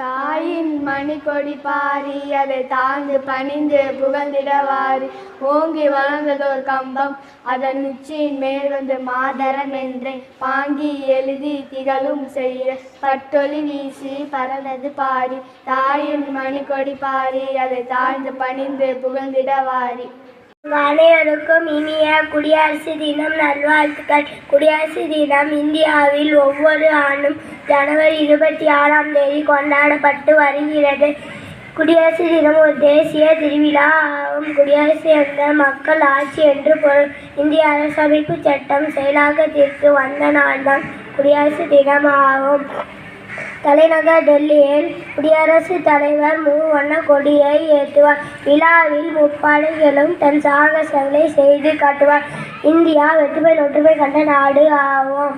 தாயின் மணிக்கொடி பாரி அதை தாழ்ந்து பணிந்து புகழ்ந்திடவாரி ஓங்கி வளர்ந்ததோர் கம்பம் அதன் உச்சியின் மேல் வந்து மாதரம் என்றே பாங்கி எழுதி திகழும் செய்ய பட்டொலி வீசி பறந்தது பாரி தாயின் மணிக்கொடி பாரி அதை தாழ்ந்து பணிந்து புகழ்ந்திடவாரி. அனைவருக்கும் இனிய குடியரசு தினம் நல்வாழ்த்துக்கள். குடியரசு தினம் இந்தியாவில் ஒவ்வொரு ஆண்டும் ஜனவரி 26ஆம் தேதி கொண்டாடப்பட்டு வருகிறது. குடியரசு தினம் ஒரு தேசிய திருவிழா ஆகும். குடியரசு என்ற மக்கள் ஆட்சி என்று பொருள். இந்திய அரசமைப்பு சட்டம் செயலாக்கத்திற்கு வந்த நாள்தான் குடியரசு தினம் ஆகும். தலைநகர் டெல்லியில் குடியரசுத் தலைவர் மூவண்ண கொடியை ஏற்றுவார். விழாவில் முப்படைகளும் தன் சாகசங்களை செய்து காட்டுவார். இந்தியா வெற்றுமை ஒற்றுமை கண்ட நாடு ஆகும்.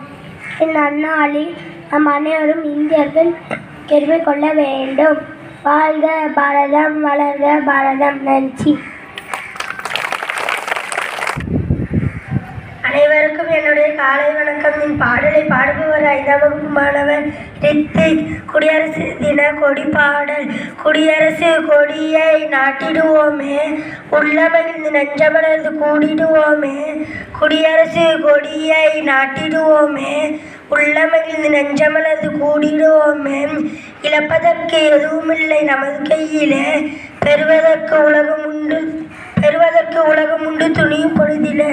இந்நன்னாளில் நம் அனைவரும் இந்தியர்கள் பெருமை கொள்ள வேண்டும். வாழ்க பாரதம், வளர்க பாரதம். நன்றி. அனைவருக்கும் என்னுடைய காலை வணக்கம். என் பாடலை பாடுபவர் 5ஆம் வகுப்பு மாணவர் ரித்திக். குடியரசு தின கொடி பாடல். குடியரசு கொடியை நாட்டிடுவோமே, உள்ளமகிழ்ந்து நெஞ்சமலர்ந்து கூடிடுவோமே. குடியரசு கொடியை நாட்டிடுவோமே, உள்ளமகிழ்ந்து நெஞ்சமலர்ந்து கூடிடுவோமே. இழப்பதற்கு எதுவுமில்லை நமது கையிலே, பெறுவதற்கு உலகம் உண்டு துணியும் பொழுதிலே.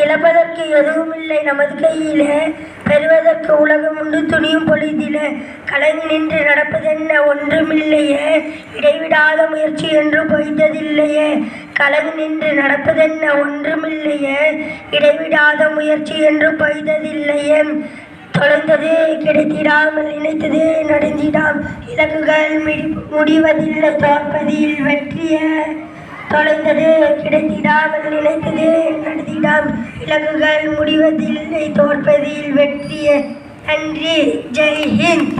இழப்பதற்கு எதுவுமில்லை நமது கையிலே, பெறுவதற்கு உலகம் உண்டு துணியும் பொழுதிலே. கலங்கி நின்று நடப்பதென்ன ஒன்றுமில்லையே, இடைவிடாத முயற்சி என்று பொய்த்ததில்லையே. கலங்கி நின்று நடப்பதென்ன ஒன்றுமில்லையே, இடைவிடாத முயற்சி என்று பொய்த்ததில்லையே. தொலைந்தது கிடைத்திடாமல் நினைத்தது நடந்திடாம், இலக்குகள் முடிவதில்லை தோற்பதில் வெற்றியே. தொலைந்தது கிடைத்திடாமல் நினைத்தது நடந்திடாம், இலக்குகள் முடிவதில்லை தோற்பதில் வெற்றியே. நன்றி. ஜெய்ஹிந்த்.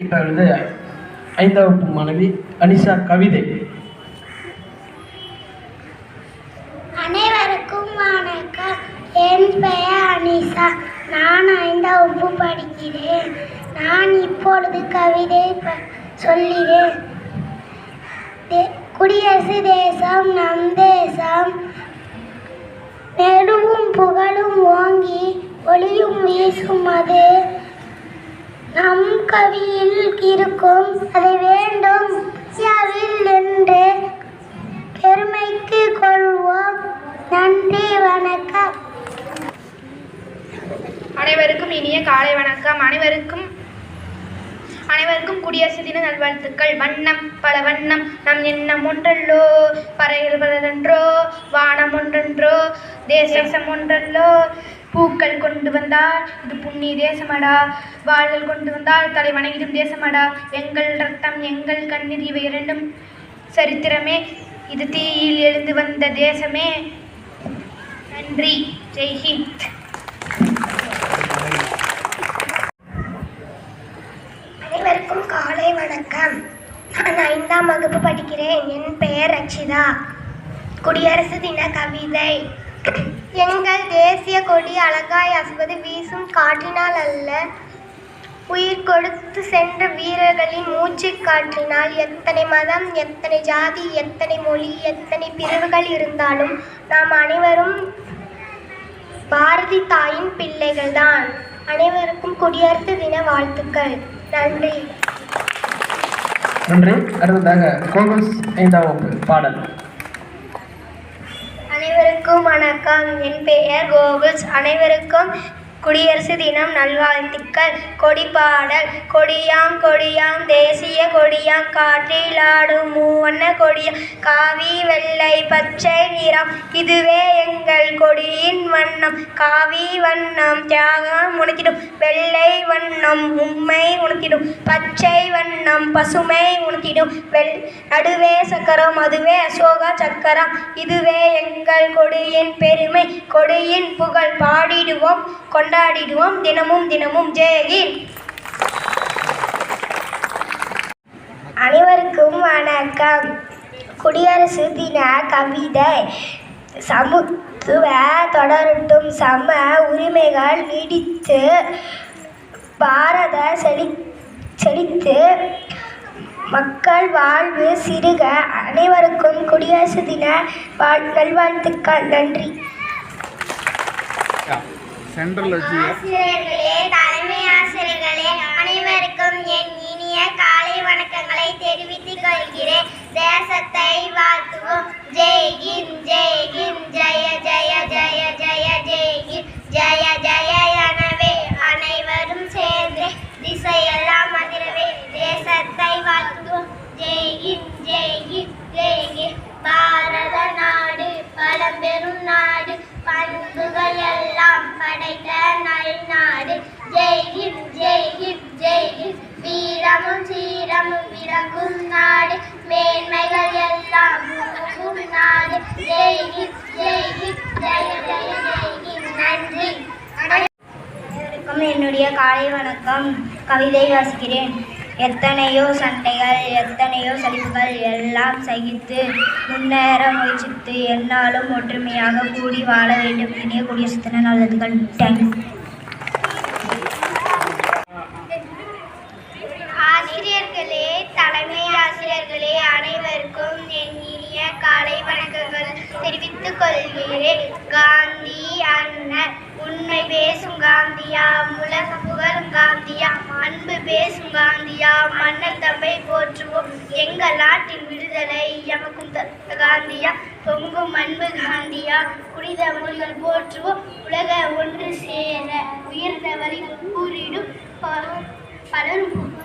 இப்பொழுது 5ஆம் வகுப்பு மாணவி அனிஷா கவிதை. அனைவருக்கும் வணக்கம். என் பெயர் அனிஷா. நான் 5ஆம் வகுப்பு படிக்கிறேன். நான் இப்பொழுது கவிதை சொல்கிறேன். குடியரசு தேசம் நம் தேசம், நெடுவும் புகழும் ஓங்கி ஒளியும் வீசும் அது நம் கவியில் இருக்கும். அதை வேண்டும் இந்தியாவில் என்று பெருமைக்கு கொள்வோம். நன்றி, வணக்கம். அனைவருக்கும் இனிய காலை வணக்கம். அனைவருக்கும் குடியரசு தின நல்வாழ்த்துக்கள். வண்ணம் பல வண்ணம் நம் எண்ணம் ஒன்றல்லோ, பறைகள் பலதன்றோ, வானம் ஒன்றன்றோ, தேசம் ஒன்றல்லோ. பூக்கள் கொண்டு வந்தால் இது புண்ணிய தேசமடா, வாள்கள் கொண்டு வந்தால் தலை வணங்கிடும் தேசமடா. எங்கள் ரத்தம் எங்கள் கண்ணீர் இவை இரண்டும் சரித்திரமே, இது தீயில் எழுந்து வந்த தேசமே. நன்றி. ஜெய்ஹிந்த். அனைவருக்கும் காலை வணக்கம். நான் 5ஆம் வகுப்பு படிக்கிறேன். என் பெயர் ரக்ஷிதா. குடியரசு தின கவிதை. எங்கள் தேசிய கொடி அழகாய் அசைவது வீசும் காற்றினால் அல்ல, உயிர் கொடுத்து சென்ற வீரர்களின் மூச்சு காற்றினால். எத்தனை மதம், எத்தனை ஜாதி, எத்தனை மொழி, எத்தனை பிரிவுகள் இருந்தாலும் நாம் அனைவரும் பாரதி தாயின் பிள்ளைகள்தான். அனைவருக்கும் குடியரசு தின வாழ்த்துக்கள். நன்றி. நன்றி. அடுத்ததாக கோகுல்ஸ் 5ஆம் வகுப்பு பாடல். அனைவருக்கும் வணக்கம். என் பெயர் கோகுல்ஸ். அனைவருக்கும் குடியரசு தினம் நல்வாழ்த்துக்கள். கொடி பாடல். கொடியாம் கொடியாம் தேசிய கொடியாம், காற்றில் ஆடும் மூவண்ண கொடியாம், காவி வெள்ளை பச்சை நிறம், இதுவே எங்கள் கொடியின் வண்ணம். காவி வண்ணம் தியாகம் உணர்த்திடும், வெள்ளை வண்ணம் உண்மை உணர்த்திடும், பச்சை வண்ணம் பசுமை உணர்த்திடும், நடுவே சக்கரம் அதுவே அசோகா சக்கரம், இதுவே எங்கள் கொடியின் பெருமை. கொடியின் புகழ் பாடிடுவோம், கொண்டாடிடுவோம் தினமும் தினமும். ஜெய்ஹிந்த். அனைவருக்கும் வணக்கம். குடியரசு தின கவிதை. சமத்துவ தொடரட்டும், சம உரிமைகள் நீடித்து பாரத மக்கள் வாழ்வு சிறுக. அனைவருக்கும் குடியரசு தின நல்வாழ்த்துக்கள். நன்றி. ஆசிரியர்களே, தலைமை ஆசிரியர்களே, அனைவருக்கும் என் இனிய காலை வணக்கங்களை தெரிவித்துக் கொள்கிறேன். தேசத்தை வாழ்த்துவோம். ஜெய் ஹிந்த், ஜெய் ஹிந்த், ஜெய ஜெய ஜெய ஜெய ஜெய் ஹிந்த், ஜெய ஜெய எனவே அனைவரும் சேர்ந்து திசையெல்லாம் அதிரவே தேசத்தை வாழ்த்துவோம். ஜெய் ஹிந்த், ஜெய் ஹிந்த், ஜெய் ஹிந்த். பாரத நாடு பழம்பெரும் நாடு, பண்புகள் எல்லாம் படைத்த நல்நாடு. ஜெய் ஹிந்த், ஜெய் ஹிந்த், ஜெய் ஹிந்த். வீரமும் சீரமும் விளங்கும் நாடு, மேன்மைகள் எல்லாம் விளங்கும் நாடு. ஜெய் ஹிந்த், ஜெய் ஹிந்த், ஜெய ஜெய ஜெய் ஹிந்த். நன்றி. அனைவருக்கும் என்னுடைய காலை வணக்கம். கவிதை வாசிக்கிறேன். எத்தனையோ சண்டைகள், எத்தனையோ சலிப்புகள் எல்லாம் சகித்து முன்னேற முயற்சித்து எந்நாளும் ஒற்றுமையாக கூடி வாழ வேண்டும். இனிய குடியரசு தின நல்வாழ்த்துக்கள். தேங்க்யூ. ஆசிரியர்களே, தலைமை ஆசிரியர்களே, அனைவருக்கும் என் இனிய காலை வணக்கங்கள் தெரிவித்துக் கொள்கிறேன். காந்தி அண்ணன் உண்மை பேசும் காந்தியா, உலக புகழும் காந்தியா, அன்பு பேசும் காந்தியா, மன்னர் தம்மை போற்றுவோம். எங்கள் நாட்டின் விடுதலை எமக்கும் தந்த காந்தியா, பொங்கும் அன்பு காந்தியா, புனித மொழிகள் போற்றுவோம். உலக ஒன்று சேர உயர்ந்த வழி கூறிடும் பலரும்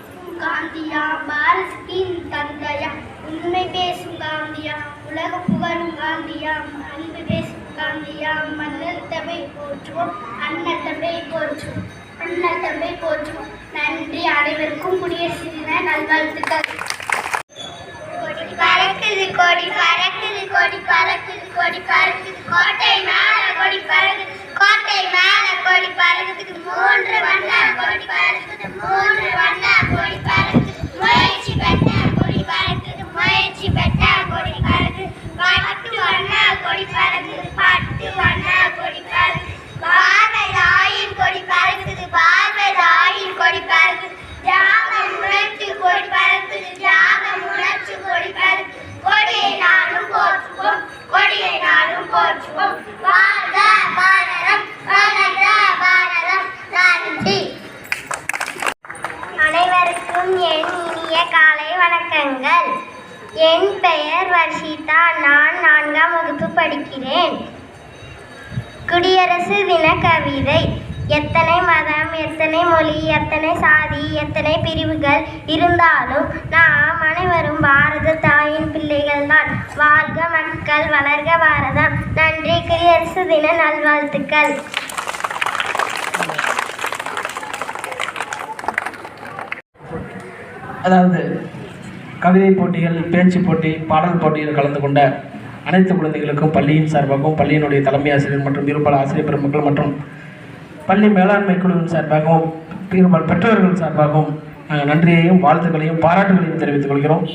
காந்தியா, பாரதியின் தந்தையா, உண்மை பேசும் காந்தியா, உலக புகழும் காந்தியா, அன்பு பேசும் காந்தியா, மன்னர் தம்மை போற்றுவோம். அண்ணன் தம்மை போற்றுவோம். அண்ணன் தம்மை போற்றுவோம். நன்றி. அனைவருக்கும் குடியரசு தின நல்வாழ்த்துக்கள். கொடி பறக்குது, கொடி பறக்குது, கொடி பறக்குது, கொடி பறக்குது, கோட்டை மேல கொடி பறக்குது, கோட்டை மேல கொடி பறக்குது, 3 வண்ண கொடி பறக்குது, 3 வண்ண கொடி பறக்குது, முயற்சி பெற்ற கொடி பறக்குது, முயற்சி பெற்ற கொடி பறக்குது, 10 வண்ண கொடி பறக்குது, 10 வண்ண கொடி பறக்குது, பார்வையாயின் கொடி பறக்குது, பார்வையாயின் கொடி பறக்குது, தியாகம் உணர்ச்சி கொடி பறக்குது, தியாகம் உணர்ச்சி கொடி பறக்குது, கொடியை நானும் போற்றுவோம், கொடியை நானும் போற்றுவோம். வாழ்க பாரதம், வாழ்க பாரதம். நன்றி. அனைவருக்கும் என் இனிய காலை வணக்கங்கள். என் பெயர் வர்ஷிதா. நான் 4ஆம் வகுப்பு படிக்கிறேன். குடியரசு தின கவிதை. எத்தனை மதம், எத்தனை மொழி, எத்தனை சாதி, எத்தனை பிரிவுகள் இருந்தாலும் நாம் அனைவரும் பாரத தாயின் பிள்ளைகள் தான். வாழ்க மக்கள், வளர்க பாரதம். நன்றி. குடியரசு தின நல்வாழ்த்துக்கள். அதாவது கவிதை போட்டிகள், பேச்சு போட்டி, பாடல் போட்டியில் கலந்து கொண்ட அனைத்து குழந்தைகளுக்கும் பள்ளியின் சார்பாகவும், பள்ளியினுடைய தலைமை ஆசிரியர் மற்றும் இருபல ஆசிரியர் பெருமக்கள் மற்றும் பள்ளி மேலாண்மை குழுவின் சார்பாகவும், பெற்றோர்கள் சார்பாகவும் நன்றியையும் வாழ்த்துக்களையும் பாராட்டுகளையும் தெரிவித்துக் கொள்கிறோம்.